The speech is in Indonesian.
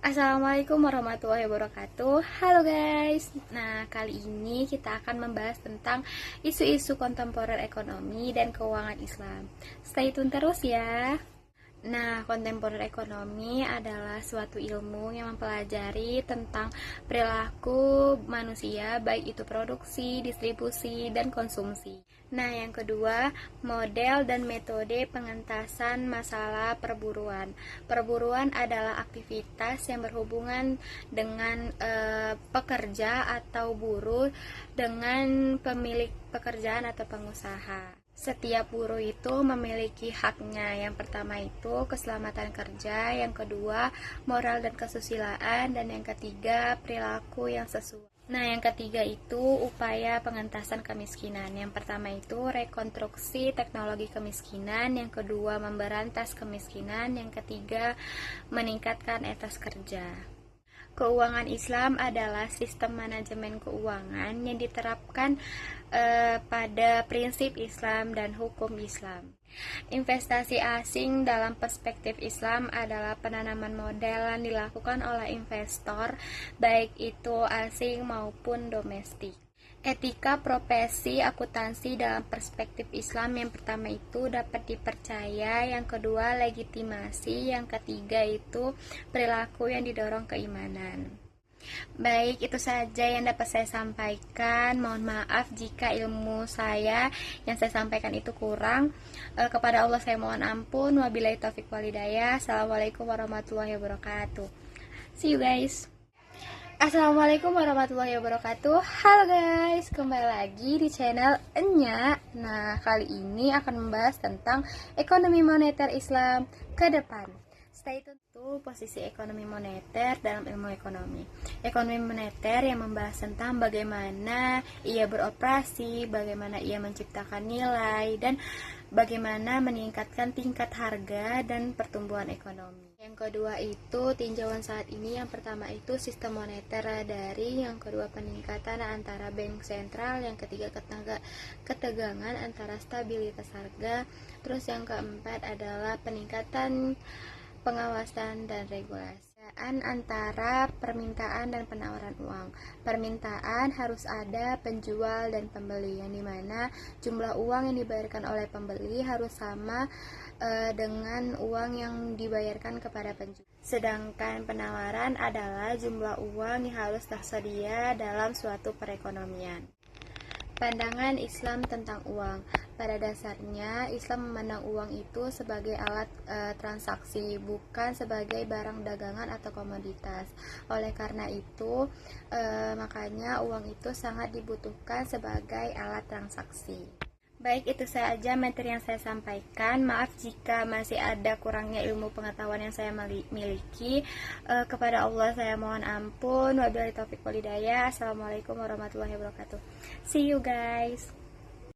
Assalamualaikum warahmatullahi wabarakatuh. Halo guys. Nah, kali ini kita akan membahas tentang isu-isu kontemporer ekonomi dan keuangan Islam. Stay tune terus ya. Nah, kontemporer ekonomi adalah suatu ilmu yang mempelajari tentang perilaku manusia, baik itu produksi, distribusi, dan konsumsi. Nah, yang kedua, model dan metode pengentasan masalah perburuan. Perburuan adalah aktivitas yang berhubungan dengan pekerja atau buruh dengan pemilik pekerjaan atau pengusaha. Setiap buruh itu memiliki haknya. Yang pertama itu keselamatan kerja, yang kedua moral dan kesusilaan, dan yang ketiga perilaku yang sesuai. Nah, yang ketiga itu upaya pengentasan kemiskinan. Yang pertama itu rekonstruksi teknologi kemiskinan, yang kedua memberantas kemiskinan, yang ketiga meningkatkan etos kerja. Keuangan Islam adalah sistem manajemen keuangan yang diterapkan pada prinsip Islam dan hukum Islam. Investasi asing dalam perspektif Islam adalah penanaman modal yang dilakukan oleh investor, baik itu asing maupun domestik. Etika profesi akuntansi dalam perspektif Islam, yang pertama itu dapat dipercaya, yang kedua legitimasi, yang ketiga itu perilaku yang didorong keimanan. Baik, itu saja yang dapat saya sampaikan. Mohon maaf jika ilmu saya yang saya sampaikan itu kurang. Kepada Allah saya mohon ampun. Wabillahi taufiq walhidayah. Assalamualaikum warahmatullahi wabarakatuh. See you guys. Assalamualaikum warahmatullahi wabarakatuh. Halo guys, kembali lagi di channel Enya. Nah, kali ini akan membahas tentang ekonomi moneter Islam ke depan. Stay tune to posisi ekonomi moneter dalam ilmu ekonomi. Ekonomi moneter yang membahas tentang bagaimana ia beroperasi, bagaimana ia menciptakan nilai, dan bagaimana meningkatkan tingkat harga dan pertumbuhan ekonomi. Yang kedua itu tinjauan saat ini. Yang pertama itu sistem moneter dari, yang kedua peningkatan antara bank sentral, yang ketiga ketegangan antara stabilitas harga, terus yang keempat adalah peningkatan pengawasan dan regulasi antara permintaan dan penawaran uang. Permintaan harus ada penjual dan pembeli, yang dimana jumlah uang yang dibayarkan oleh pembeli harus sama dengan uang yang dibayarkan kepada penjual. Sedangkan penawaran adalah jumlah uang yang harus tersedia dalam suatu perekonomian. Pandangan Islam tentang uang. Pada dasarnya, Islam memandang uang itu sebagai alat transaksi, bukan sebagai barang dagangan atau komoditas. Oleh karena itu, makanya uang itu sangat dibutuhkan sebagai alat transaksi. Baik, itu saja materi yang saya sampaikan. Maaf jika masih ada kurangnya ilmu pengetahuan yang saya miliki. Kepada Allah saya mohon ampun. Wabillahi taufiq walhidayah. Assalamualaikum warahmatullahi wabarakatuh. See you guys.